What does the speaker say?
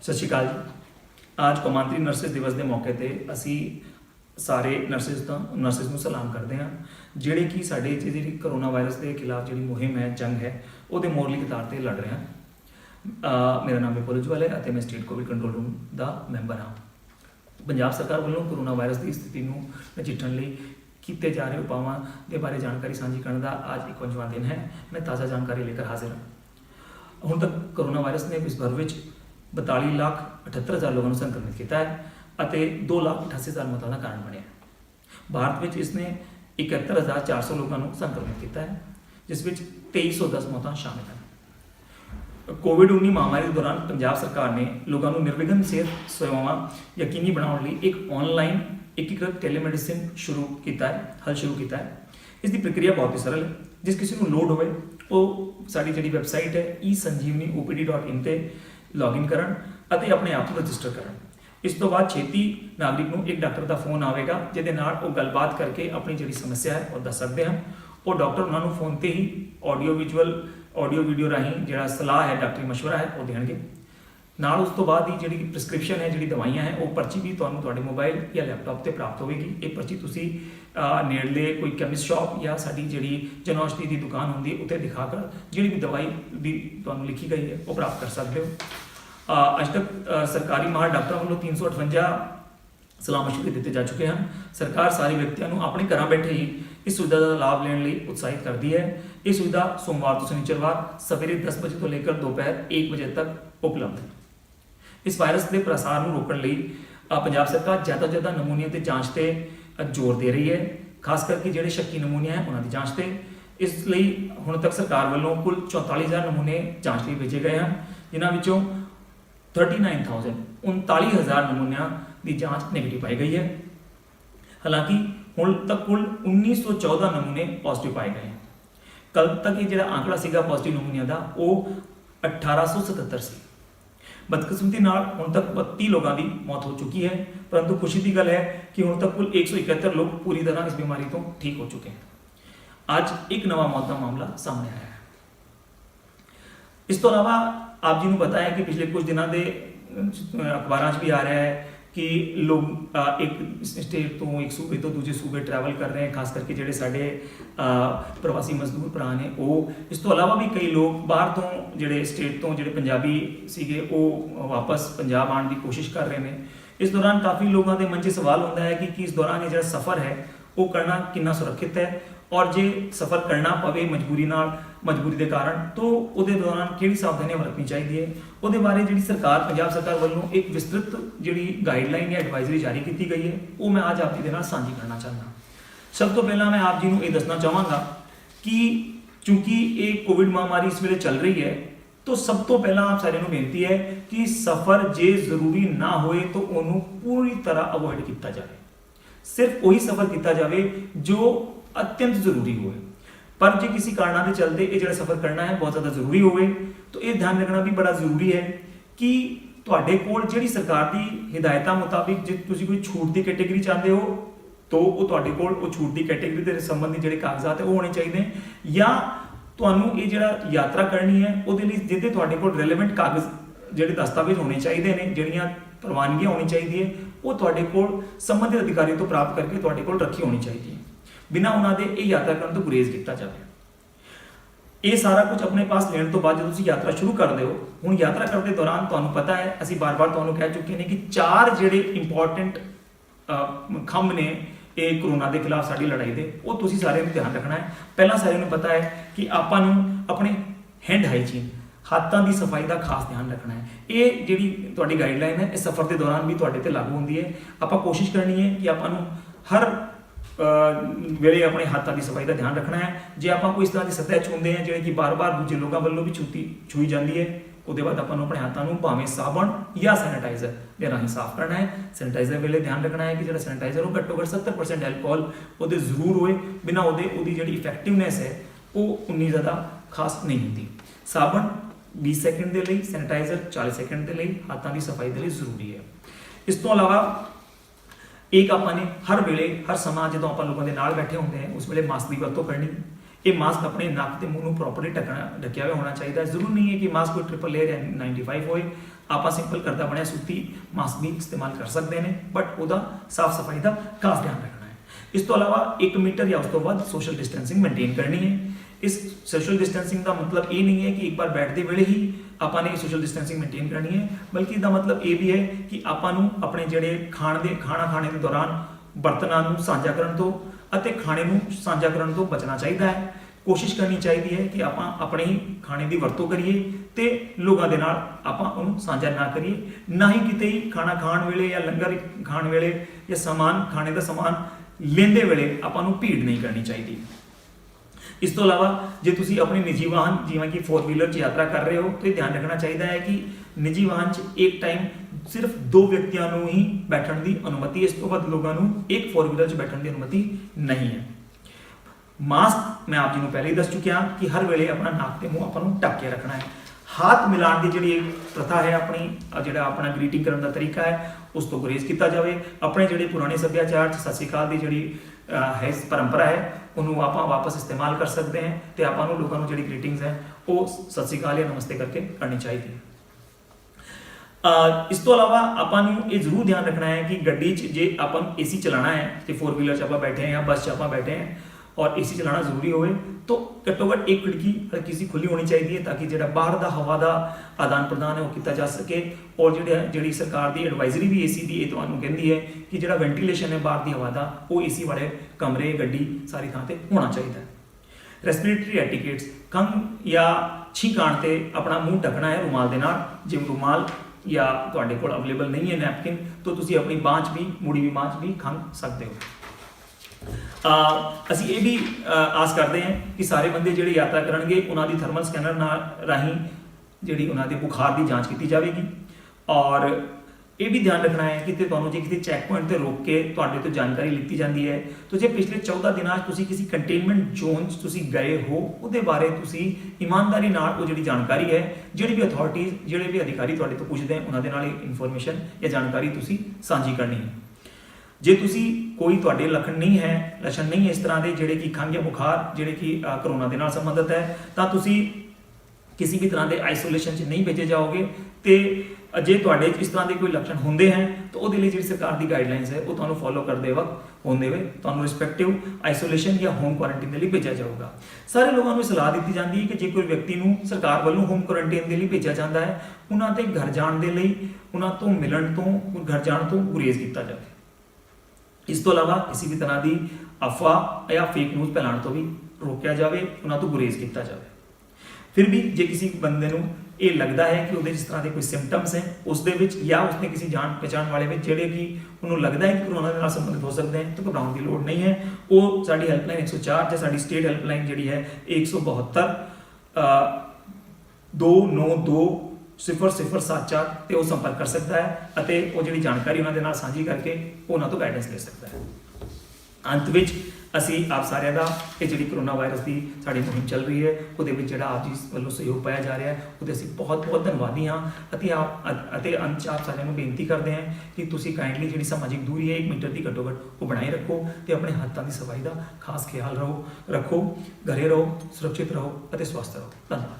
सत श्री अकाल जी। आज कौमांतरी नर्सिस दिवस के मौके पर असी सारे नर्सिस ਨੂੰ सलाम करते हैं ਜਿਹੜੇ कि ਸਾਡੇ जी करोना वायरस के खिलाफ जी मुहिम है जंग है वो मोरली कतार से लड़ रहे हैं। मेरा नाम विपुल उज्जवल है और मैं स्टेट कोविड कंट्रोल रूम का मैंबर हाँ। पंजाब सरकार वालों कोरोना वायरस की स्थिति को नजिठण लिए किए जा रहे उपावां के बारे जानकारी साझी करने का आज 51वां दिन है। मैं ताज़ा जानकारी लेकर हाजिर हाँ। हुण तक कोरोना वायरस ने विश्व भर में 42,78,000 लोगों को संक्रमित किया है और 2,88,000 मौतों का कारण बनया। भारत में इसने 71,400 लोगों को संक्रमित किया है, जिस 2,310 मौतें शामिल हैं। कोविड-19 महामारी के दौरान पंजाब सरकार ने लोगों को निर्विघ्न सेहत सेवावां यकीनी बनाने लिए एक ऑनलाइन एकीकृत टेलीमेडिसिन शुरू किया है। इसकी प्रक्रिया बहुत ही सरल है। जिस किसी को लोड होवे वो साड़ी जी वैबसाइट है esanjeevaniopd.in पर लॉगिन करन अते अपने आप को रजिस्टर करन। इस तो बाद छेती नागरिक को एक डॉक्टर का फोन आएगा जिहदे नाल वो गलबात करके अपनी जी समस्या है वो दस सकते हैं। वो डॉक्टर उन्होंने फोन पर ही ऑडियो वीडियो राही जो सलाह है डॉक्टरी मशवरा है वो देंगे। नाल उस तो बाद ही जी प्रिस्क्रिप्शन है जी दवाइयां है वो पर्ची भी तुहानू मोबाइल या लैपटॉप पर प्राप्त होगी। ये पर्ची तुसी नेड़ले कोई कैमिस्ट शॉप या साड़ी जी जन औषधि की दुकान होंगी उत्ते दिखाकर जी भी दवाई भी तुहानू लिखी गई है वो प्राप्त कर सकते हो। अज तक सरकारी माहर डॉक्टर वालों 358 सलाह मशवरे दिए जा चुके हैं। सरकार सारे व्यक्तियों को अपने घर बैठे ही इस सुविधा का लाभ लेने लिए उत्साहित करती है। ये सुविधा सोमवार तो शनिचरवार सवेरे 10 बजे तो लेकर दोपहर 1 बजे तक उपलब्ध है। इस वायरस के प्रसार को रोकने लिए पंजाब सरकार ज़्यादा से ज़्यादा नमूनिया की जाँच पर जोर दे रही है, खास करके जोड़े शक्की नमूनिया है उन्होंने जाँच से। इसलिए हुण तक सरकार वालों कुल 44,000 नमूने जाँच लिए भेजे गए हैं, जिन्होंने 39,000 नमूनिया की जाँच नेगेटिव पाई गई है। हालांकि हुण तक कुल 1914 नमूने पॉजिटिव पाए गए हैं। कल तक ये जो आंकड़ा सीगा पॉजिटिव नमूनिया का वो 1877 से। बदकिस्मती नाल हुण तक 32 लोगों की मौत हो चुकी है, परंतु खुशी की गल है कि हुण तक कुल 171 लोग पूरी तरह इस बीमारी तो ठीक हो चुके हैं। आज एक नवा मौत का मामला सामने आया है। इस तो अलावा आप जी को पता है कि पिछले कुछ दिनों के अखबारों भी आ रहा है कि लोग एक स्टेट तो एक सूबे तो दूसरे सूबे ट्रैवल कर रहे हैं, खास करके जोड़े साढ़े प्रवासी मजदूर भरा ने वो। इस तो अलावा भी कई लोग बाहर तो जोड़े स्टेट तो जोड़े पंजाबी सीगे वो वापस पंजाब आने की कोशिश कर रहे हैं। इस दौरान काफ़ी लोगों के मन 'च सवाल होता है कि इस दौरान ये जो सफ़र है वो करना कितना सुरक्षित है और जे सफ़र करना पवे मजबूरी के कारण तो वो दौरान किहड़ी सावधानियां बरतनी चाहिए है। वो बारे जी सरकार पंजाब सरकार वालों एक विस्तृत जी गाइडलाइन या एडवाइजरी जारी की गई है, वो मैं आज आप जी के साझी करना चाहता। सब तो पहला मैं आप जी को यह दसना चाहवागा कि चूंकि ये कोविड महामारी इस वे चल रही है तो सब तो पहला आप सारे बेनती है कि सफ़र जे जरूरी ना होए तो उन्होंने पूरी तरह अवॉइड किया जाए। सिर्फ वही सफ़र किया जाए जो अत्यंत जरूरी हो। पर जो किसी कारणों के चलते ये जो सफ़र करना है बहुत ज़्यादा जरूरी हो तो ये ध्यान रखना भी बड़ा जरूरी है कि तुहाडे कोल जिहड़ी सरकार की हिदायतों मुताबिक जो तुसीं कोई छूट की कैटेगरी चाहते हो तो वो तुहाडे कोल वो छूट की कैटेगरी के संबंधी जोड़े कागजात है वो होने चाहिए, या तुहानूं ये जिहड़ा यात्रा करनी है वो जिहदे तुहाडे कोल रेलेवेंट कागज जोड़े दस्तावेज होने चाहिए ने, जिहड़ियां प्रवानगियां होनी चाहिए वो तुहाडे कोल संबंधित अधिकारी तो प्राप्त करके तुहाडे कोल रखी होनी चाहिए। बिना उन्होंने ये यात्रा करने तो गुरेज किया जाए। ये सारा कुछ अपने पास लेने तो बाद जो तुम यात्रा शुरू कर दो हूँ यात्रा करते दौरान तो पता है असी बार बार तो कह चुके हैं कि 4 जोड़े इंपॉर्टेंट खंभ ने ये कोरोना के खिलाफ साड़ी लड़ाई के वो तुम सारे ध्यान रखना है। पहला सारे पता है कि आपू अपने हैंड हाइजीन हाथों की सफाई का खास ध्यान रखना है। ये जी गाइडलाइन है इस सफ़र के दौरान भी तुहाडे लागू होंगी है। आप कोशिश करनी है कि आपू हर वेले अपने हाथों की सफाई का ध्यान रखना है। जो आप कोई इस तरह की सतह छूंदे हैं जो कि बार बार दूजे लोगों वालों भी छुई जाती है उसके बाद अपन अपने हाथों को भावें साबण या सैनिटाइजर के राही साफ करना है। सैनिटाइजर वेले ध्यान रखना है कि जो सैनिटाइजर वो घट्टो घट्ट 70% एल्कोहल वो जरूर होए, बिना वो जी इफेक्टिवनेस है वो उन्नी ज़्यादा खास नहीं होती। साबण 20 सेकंड के लिए, सैनिटाइजर 40 सेकंड के लिए, हाथों की सफाई के लिए जरूरी है। इस तो अलावा एक आपने हर वेले हर समा जो आप लोगों के नाल बैठे होंगे हैं उस वेले मास्क की वरतों करनी। ये मास्क अपने नक के मूँह प्रॉपरली ढकिया हुआ होना चाहिए। जरूर नहीं है कि मास्क कोई ट्रिपल लेयर या 95 होए, ਆਪਾਂ ਸਿੰਪਲ ਕਰਦਾ ਬਣਿਆ ਸੂਤੀ ਮਾਸਕ ਵੀ ਇਸਤੇਮਾਲ ਕਰ ਸਕਦੇ ਨੇ, ਬਟ ਉਹਦਾ ਸਾਫ਼ ਸਫਾਈ ਦਾ ਖਾਸ ਧਿਆਨ ਰੱਖਣਾ ਹੈ। ਇਸ ਤੋਂ ਇਲਾਵਾ 1 ਮੀਟਰ ਜਾਂ ਉਸ ਤੋਂ ਵੱਧ ਸੋਸ਼ਲ ਡਿਸਟੈਂਸਿੰਗ ਮੇਨਟੇਨ ਕਰਨੀ ਹੈ। ਇਸ ਸੋਸ਼ਲ ਡਿਸਟੈਂਸਿੰਗ ਦਾ ਮਤਲਬ ਇਹ ਨਹੀਂ ਹੈ ਕਿ ਇੱਕ ਵਾਰ ਬੈਠਦੇ ਵੇਲੇ ਹੀ ਆਪਾਂ ਨੇ ਸੋਸ਼ਲ ਡਿਸਟੈਂਸਿੰਗ ਮੇਨਟੇਨ ਕਰਨੀ ਹੈ, ਬਲਕਿ ਇਹਦਾ ਮਤਲਬ ਇਹ ਵੀ ਹੈ ਕਿ ਆਪਾਂ ਨੂੰ ਆਪਣੇ ਜਿਹੜੇ ਖਾਣਾ ਖਾਣੇ ਦੇ ਦੌਰਾਨ ਬਰਤਨਾਂ ਨੂੰ ਸਾਂਝਾ ਕਰਨ ਤੋਂ ਅਤੇ ਖਾਣੇ ਨੂੰ ਸਾਂਝਾ ਕਰਨ ਤੋਂ ਬਚਣਾ ਚਾਹੀਦਾ ਹੈ। ਕੋਸ਼ਿਸ਼ ਕਰਨੀ ਚਾਹੀਦੀ ਹੈ ਕਿ ਆਪਾਂ ਆਪਣੇ ਹੀ ਖਾਣੇ ਦੀ ਵਰਤੋਂ ਕਰੀਏ ਤੇ ਲੋਕਾਂ ਦੇ ਨਾਲ ਆਪਾਂ ਉਹਨੂੰ ਸਾਂਝਾ ਨਾ ਕਰੀਏ, ਨਾ ਹੀ ਕਿਤੇ ਹੀ ਖਾਣਾ ਖਾਣ ਵੇਲੇ ਜਾਂ ਲੰਗਰ ਖਾਣ ਵੇਲੇ ਜਾਂ ਖਾਣੇ ਦਾ ਸਮਾਨ ਲੈਂਦੇ ਵੇਲੇ ਆਪਾਂ ਨੂੰ ਭੀੜ ਨਹੀਂ ਕਰਨੀ ਚਾਹੀਦੀ। ਇਸ ਤੋਂ ਇਲਾਵਾ ਜੇ ਤੁਸੀਂ ਆਪਣੀ ਨਿੱਜੀ ਵਾਹਨ ਜਿਵੇਂ ਕਿ 4 ਵੀਲਰ 'ਚ ਯਾਤਰਾ ਕਰ ਰਹੇ ਹੋ ਤਾਂ ਇਹ ਧਿਆਨ ਰੱਖਣਾ ਚਾਹੀਦਾ ਹੈ ਕਿ ਨਿੱਜੀ ਵਾਹਨ 'ਚ ਇੱਕ ਟਾਈਮ ਸਿਰਫ 2 ਵਿਅਕਤੀਆਂ ਨੂੰ ਹੀ ਬੈਠਣ ਦੀ ਅਨੁਮਤੀ, ਇਸ ਤੋਂ ਵੱਧ ਲੋਕਾਂ ਨੂੰ ਇੱਕ 4 ਵੀਲਰ 'ਚ ਬੈਠਣ ਦੀ ਅਨੁਮਤੀ ਨਹੀਂ ਹੈ। ਮਾਸਕ ਮੈਂ ਆਪ ਜੀ ਨੂੰ ਪਹਿਲੇ ਹੀ ਦੱਸ ਚੁੱਕਿਆ ਕਿ ਹਰ ਵੇਲੇ ਆਪਣਾ ਨੱਕ ਤੇ ਮੂੰਹ ਆਪਾਂ ਨੂੰ ਢੱਕ ਕੇ ਰੱਖਣਾ ਹੈ। ਹੱਥ ਮਿਲਾਉਣ ਦੀ ਜਿਹੜੀ ਪ੍ਰਥਾ ਹੈ ਜਿਹੜਾ ਆਪਣਾ ਗ੍ਰੀਟਿੰਗ ਕਰਨ ਦਾ ਤਰੀਕਾ ਹੈ ਉਸ ਤੋਂ ਗੁਰੇਜ਼ ਕੀਤਾ ਜਾਵੇ। ਆਪਣੇ ਜਿਹੜੇ ਪੁਰਾਣੇ ਸੱਭਿਆਚਾਰ 'ਚ ਸਤਿ ਸ਼੍ਰੀ ਅਕਾਲ ਦੀ ਜਿਹੜੀ ਹੈ ਪਰੰਪਰਾ ਹੈ ਉਹਨੂੰ ਆਪਾਂ ਵਾਪਸ ਇਸਤੇਮਾਲ ਕਰ ਸਕਦੇ ਹਾਂ ਤੇ ਆਪਾਂ ਨੂੰ ਲੋਕਾਂ ਨੂੰ ਜਿਹੜੀ ਗ੍ਰੀਟਿੰਗਸ ਹੈ ਉਹ ਸਤਿ ਸ਼੍ਰੀ ਅਕਾਲ ਜਾਂ ਨਮਸਤੇ ਕਰਕੇ ਕਰਨੀ ਚਾਹੀਦੀ ਹੈ। ਇਸ ਤੋਂ ਇਲਾਵਾ ਆਪਾਂ ਨੂੰ ਇਹ ਜ਼ਰੂਰ ਧਿਆਨ ਰੱਖਣਾ ਹੈ ਕਿ ਗੱਡੀ 'ਚ ਜੇ ਆਪਾਂ ਨੂੰ ਏਸੀ ਚਲਾਉਣਾ ਹੈ ਤੇ 4 ਵੀਲਰ 'ਚ ਆਪਾਂ ਬੈਠੇ ਹਾਂ ਜਾਂ ਬੱਸ 'ਚ ਆਪਾਂ ਬੈਠੇ ਹਾਂ और एसी चलाना जरूरी होवे तो घट्टो घट एक खिड़की हल्की सी खुली होनी चाहिए ताकि जो बाहर का हवा का आदान प्रदान है वो किया जा सके। और जी सरकार की एडवाइजरी भी एसी की तुहानू कहती है कि जो वेंटिलेशन है बाहर की हवा का वो एसी वाले कमरे गड्डी सारी थां पर होना चाहिए। रेस्पिरेटरी एटिकेट्स खंघ या छींक आने ते अपना मुँह ढकना है रुमाल के नाल। जे रुमाल या तुहाडे कोल अवेलेबल नहीं है नैपकिन तो तुसी अपनी बांह 'च भी मुड़ी भी बांह 'च भी खंघ सकते हो। ਅਸੀਂ ਇਹ ਵੀ ਆਸ ਕਰਦੇ ਹਾਂ ਕਿ ਸਾਰੇ ਬੰਦੇ ਜਿਹੜੇ ਯਾਤਰਾ ਕਰਨਗੇ ਉਹਨਾਂ ਦੀ ਥਰਮਲ ਸਕੈਨਰ ਨਾਲ ਰਾਹੀਂ ਜਿਹੜੀ ਉਹਨਾਂ ਦੇ ਬੁਖਾਰ ਦੀ ਜਾਂਚ ਕੀਤੀ ਜਾਵੇਗੀ। ਔਰ ਇਹ ਵੀ ਧਿਆਨ ਰੱਖਣਾ ਹੈ ਕਿ ਤੁਹਾਨੂੰ ਜੇ ਕਿਸੇ ਚੈੱਕ ਪੁਆਇੰਟ ਤੇ ਰੋਕ ਕੇ ਤੁਹਾਡੇ ਤੋਂ ਜਾਣਕਾਰੀ ਲਿੱਤੀ ਜਾਂਦੀ ਹੈ ਤਾਂ ਜੇ ਪਿਛਲੇ 14 ਦਿਨਾਂ 'ਚ ਤੁਸੀਂ ਕਿਸੇ ਕੰਟੇਨਮੈਂਟ ਜ਼ੋਨ 'ਚ ਤੁਸੀਂ ਗਏ ਹੋ ਉਹਦੇ ਬਾਰੇ ਤੁਸੀਂ ਇਮਾਨਦਾਰੀ ਨਾਲ ਉਹ ਜਿਹੜੀ ਜਾਣਕਾਰੀ ਹੈ ਜਿਹੜੀ ਵੀ ਅਥਾਰਟੀਜ਼ ਜਿਹੜੇ ਵੀ ਅਧਿਕਾਰੀ ਤੁਹਾਡੇ ਤੋਂ ਪੁੱਛਦੇ ਹਨ ਉਹਨਾਂ ਦੇ ਨਾਲ ਇਨਫੋਰਮੇਸ਼ਨ ਜਾਂ ਜਾਣਕਾਰੀ ਤੁਸੀਂ ਸਾਂਝੀ ਕਰਨੀ ਹੈ। ਜੇ ਤੁਸੀਂ ਕੋਈ ਤੁਹਾਡੇ ਲੱਛਣ ਨਹੀਂ ਹੈ ਇਸ ਤਰ੍ਹਾਂ ਦੇ ਜਿਹੜੇ ਕਿ ਖੰਘ ਜਾਂ ਬੁਖਾਰ ਜਿਹੜੇ ਕਿ ਕਰੋਨਾ ਦੇ ਨਾਲ ਸੰਬੰਧਿਤ ਹੈ ਤਾਂ ਤੁਸੀਂ ਕਿਸੇ ਵੀ ਤਰ੍ਹਾਂ ਦੇ ਆਈਸੋਲੇਸ਼ਨ 'ਚ ਨਹੀਂ ਭੇਜੇ ਜਾਓਗੇ। ਤੇ ਜੇ ਤੁਹਾਡੇ ਇਸ ਤਰ੍ਹਾਂ ਦੇ ਕੋਈ ਲੱਛਣ ਹੁੰਦੇ ਹਨ ਤਾਂ ਉਹਦੇ ਲਈ ਜਿਹੜੀ ਸਰਕਾਰ ਦੀ ਗਾਈਡਲਾਈਨਸ ਹੈ ਉਹ ਤੁਹਾਨੂੰ ਫੋਲੋ ਕਰਦੇ ਵਕਤ ਹੁੰਦੇ ਹੋਏ ਤੁਹਾਨੂੰ ਰਿਸਪੈਕਟਿਵ ਆਈਸੋਲੇਸ਼ਨ ਜਾਂ ਹੋਮ ਕੁਆਰੰਟਾਈਨ ਦੇ ਲਈ ਭੇਜਿਆ ਜਾਊਗਾ। ਸਾਰੇ ਲੋਕਾਂ ਨੂੰ ਸਲਾਹ ਦਿੱਤੀ ਜਾਂਦੀ ਹੈ ਕਿ ਜੇ ਕੋਈ ਵਿਅਕਤੀ ਨੂੰ ਸਰਕਾਰ ਵੱਲੋਂ ਹੋਮ ਕੁਆਰੰਟਾਈਨ ਦੇ ਲਈ ਭੇਜਿਆ ਜਾਂਦਾ ਹੈ ਉਹਨਾਂ ਦੇ ਘਰ ਜਾਣ ਦੇ ਲਈ ਉਹਨਾਂ ਤੋਂ ਮਿਲਣ ਤੋਂ ਘਰ ਜਾਣ ਤੋਂ ਗੁਰੇਜ਼ ਕੀਤਾ ਜਾਵੇ। ਇਸ ਤੋਂ ਇਲਾਵਾ ਕਿਸੇ ਵੀ ਤਰ੍ਹਾਂ ਦੀ ਅਫਵਾਹ ਜਾਂ ਫੇਕ ਨਿਊਜ਼ ਫੈਲਾਉਣ ਤੋਂ ਵੀ ਰੋਕਿਆ ਜਾਵੇ, ਉਹਨਾਂ ਤੋਂ ਗੁਰੇਜ਼ ਕੀਤਾ ਜਾਵੇ। ਫਿਰ ਵੀ ਜੇ ਕਿਸੇ ਬੰਦੇ ਨੂੰ ਇਹ ਲੱਗਦਾ ਹੈ ਕਿ ਉਹਦੇ ਜਿਸ ਤਰ੍ਹਾਂ ਦੇ ਕੋਈ ਸਿੰਪਟਮਸ ਹੈ ਉਸ ਦੇ ਵਿੱਚ ਜਾਂ ਉਸਨੇ ਕਿਸੇ ਜਾਣ ਪਛਾਣ ਵਾਲੇ ਵਿੱਚ ਜਿਹੜੇ ਕਿ ਉਹਨੂੰ ਲੱਗਦਾ ਹੈ ਕਿ ਕਰੋਨਾ ਦੇ ਨਾਲ ਸੰਬੰਧਿਤ ਹੋ ਸਕਦੇ ਹਨ ਤਾਂ ਘਬਰਾਉਣ ਦੀ ਲੋੜ ਨਹੀਂ ਹੈ। ਉਹ ਸਾਡੀ ਹੈਲਪਲਾਈਨ 104 ਜਾਂ ਸਾਡੀ ਸਟੇਟ ਹੈਲਪਲਾਈਨ ਜਿਹੜੀ ਹੈ 172 292 0074 ਤੇ ਉਹ ਸੰਪਰਕ ਕਰ ਸਕਦਾ ਹੈ ਅਤੇ ਉਹ ਜਿਹੜੀ ਜਾਣਕਾਰੀ ਉਹਨਾਂ ਦੇ ਨਾਲ ਸਾਂਝੀ ਕਰਕੇ ਉਹਨਾਂ ਤੋਂ ਗਾਈਡੈਂਸ ਲੈ ਸਕਦਾ ਹੈ। ਅੰਤ ਵਿੱਚ ਅਸੀਂ ਆਪ ਸਾਰਿਆਂ ਦਾ ਇਹ ਜਿਹੜੀ ਕਰੋਨਾ ਵਾਇਰਸ ਦੀ ਸਾਡੀ ਮੁਹਿੰਮ ਚੱਲ ਰਹੀ ਹੈ ਉਹਦੇ ਵਿੱਚ ਜਿਹੜਾ ਆਪ ਜੀ ਵੱਲੋਂ ਸਹਿਯੋਗ ਪਾਇਆ ਜਾ ਰਿਹਾ ਹੈ ਉਹਦੇ ਅਸੀਂ ਬਹੁਤ ਬਹੁਤ ਧੰਨਵਾਦੀ ਹਾਂ ਅਤੇ ਅੰਤ 'ਚ ਆਪ ਸਾਰਿਆਂ ਨੂੰ ਬੇਨਤੀ ਕਰਦੇ ਹਾਂ ਕਿ ਤੁਸੀਂ ਕਾਈਂਡਲੀ ਜਿਹੜੀ ਸਮਾਜਿਕ ਦੂਰੀ ਹੈ 1 ਮੀਟਰ ਦੀ ਘੱਟੋ ਘੱਟ ਉਹ ਬਣਾਈ ਰੱਖੋ ਤੇ ਆਪਣੇ ਹੱਥਾਂ ਦੀ ਸਫਾਈ ਦਾ ਖਾਸ ਖਿਆਲ ਰੱਖੋ। ਘਰੇ ਰਹੋ, ਸੁਰੱਖਿਅਤ ਰਹੋ ਅਤੇ ਸਵਸਥ ਰਹੋ। ਧੰਨਵਾਦ।